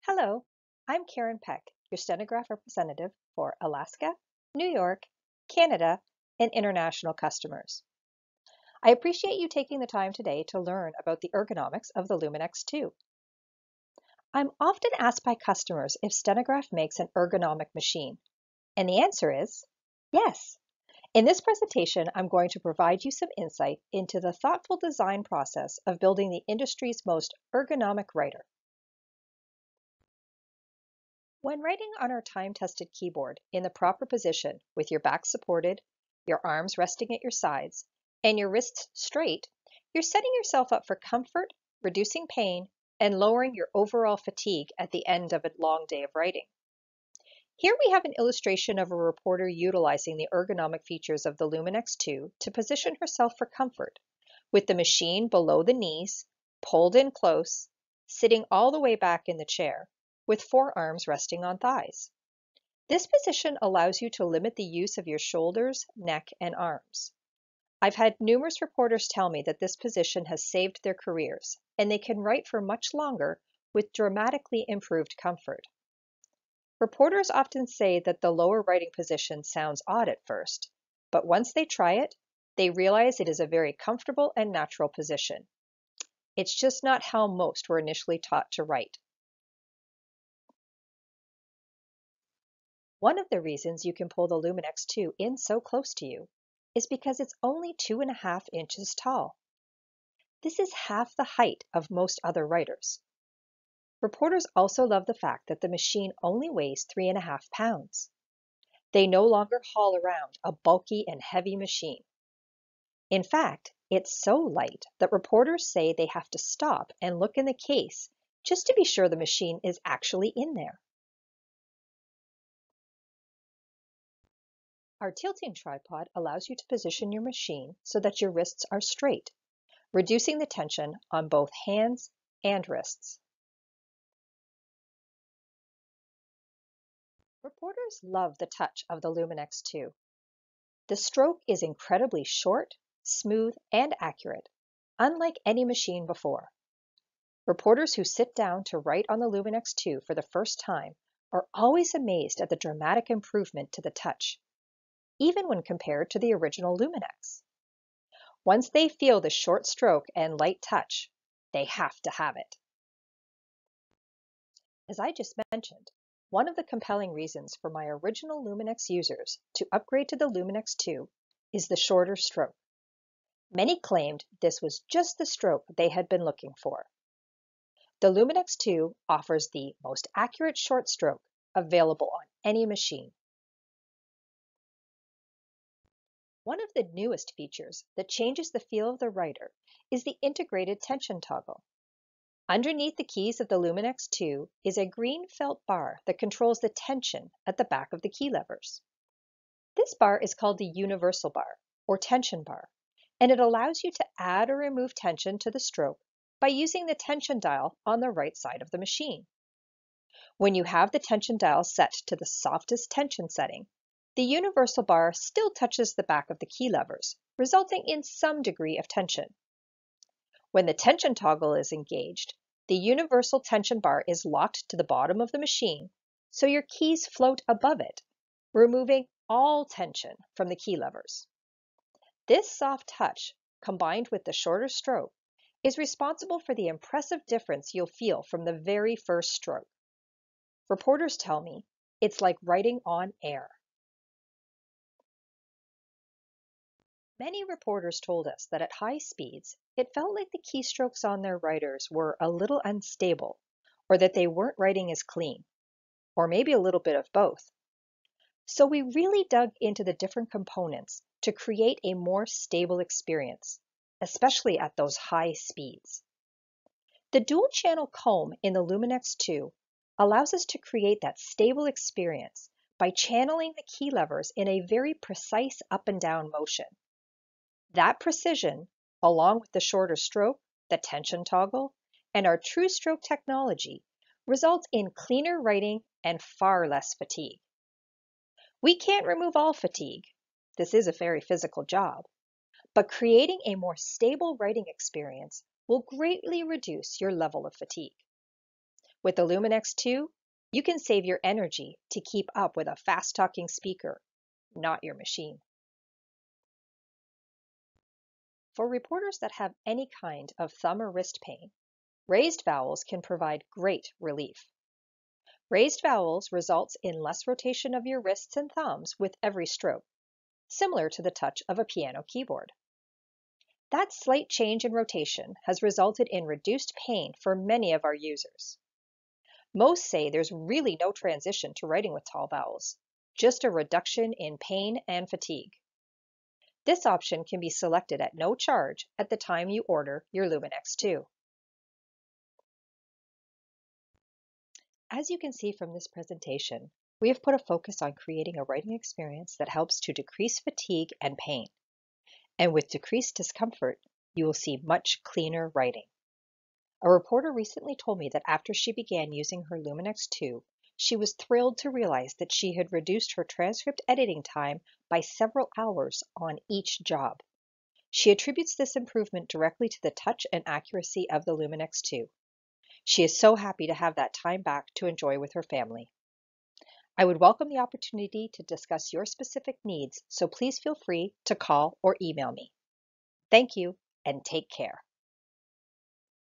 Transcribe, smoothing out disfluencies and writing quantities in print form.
Hello, I'm Karen Peck, your Stenograph representative for Alaska, New York, Canada, and international customers. I appreciate you taking the time today to learn about the ergonomics of the Luminex II. I'm often asked by customers if Stenograph makes an ergonomic machine, and the answer is yes. In this presentation, I'm going to provide you some insight into the thoughtful design process of building the industry's most ergonomic writer. When writing on our time-tested keyboard in the proper position with your back supported, your arms resting at your sides, and your wrists straight, you're setting yourself up for comfort, reducing pain, and lowering your overall fatigue at the end of a long day of writing. Here we have an illustration of a reporter utilizing the ergonomic features of the Luminex II to position herself for comfort, with the machine below the knees, pulled in close, sitting all the way back in the chair, with forearms resting on thighs. This position allows you to limit the use of your shoulders, neck, and arms. I've had numerous reporters tell me that this position has saved their careers, and they can write for much longer with dramatically improved comfort. Reporters often say that the lower writing position sounds odd at first, but once they try it, they realize it is a very comfortable and natural position. It's just not how most were initially taught to write. One of the reasons you can pull the Luminex II in so close to you is because it's only 2.5 inches tall. This is half the height of most other writers. Reporters also love the fact that the machine only weighs 3.5 pounds. They no longer haul around a bulky and heavy machine. In fact, it's so light that reporters say they have to stop and look in the case just to be sure the machine is actually in there. Our tilting tripod allows you to position your machine so that your wrists are straight, reducing the tension on both hands and wrists. Reporters love the touch of the Luminex II. The stroke is incredibly short, smooth, and accurate, unlike any machine before. Reporters who sit down to write on the Luminex II for the first time are always amazed at the dramatic improvement to the touch, even when compared to the original Luminex. Once they feel the short stroke and light touch, they have to have it. As I just mentioned, one of the compelling reasons for my original Luminex users to upgrade to the Luminex II is the shorter stroke. Many claimed this was just the stroke they had been looking for. The Luminex II offers the most accurate short stroke available on any machine. One of the newest features that changes the feel of the writer is the integrated tension toggle. Underneath the keys of the Luminex II is a green felt bar that controls the tension at the back of the key levers. This bar is called the universal bar, or tension bar, and it allows you to add or remove tension to the stroke by using the tension dial on the right side of the machine. When you have the tension dial set to the softest tension setting, the universal bar still touches the back of the key levers, resulting in some degree of tension. When the tension toggle is engaged, the universal tension bar is locked to the bottom of the machine, so your keys float above it, removing all tension from the key levers. This soft touch, combined with the shorter stroke, is responsible for the impressive difference you'll feel from the very first stroke. Reporters tell me it's like writing on air. Many reporters told us that at high speeds, it felt like the keystrokes on their writers were a little unstable, or that they weren't writing as clean, or maybe a little bit of both. So we really dug into the different components to create a more stable experience, especially at those high speeds. The dual-channel comb in the Luminex II allows us to create that stable experience by channeling the key levers in a very precise up and down motion. That precision, along with the shorter stroke, the tension toggle, and our true stroke technology, results in cleaner writing and far less fatigue. We can't remove all fatigue. This is a very physical job, but creating a more stable writing experience will greatly reduce your level of fatigue. With the Luminex 2, you can save your energy to keep up with a fast-talking speaker, not your machine. For reporters that have any kind of thumb or wrist pain, raised vowels can provide great relief. Raised vowels results in less rotation of your wrists and thumbs with every stroke, similar to the touch of a piano keyboard. That slight change in rotation has resulted in reduced pain for many of our users. Most say there's really no transition to writing with tall vowels, just a reduction in pain and fatigue. This option can be selected at no charge at the time you order your Luminex 2. As you can see from this presentation, we have put a focus on creating a writing experience that helps to decrease fatigue and pain. And with decreased discomfort, you will see much cleaner writing. A reporter recently told me that after she began using her Luminex 2, she was thrilled to realize that she had reduced her transcript editing time by several hours on each job. She attributes this improvement directly to the touch and accuracy of the Luminex 2. She is so happy to have that time back to enjoy with her family. I would welcome the opportunity to discuss your specific needs, so please feel free to call or email me. Thank you, and take care.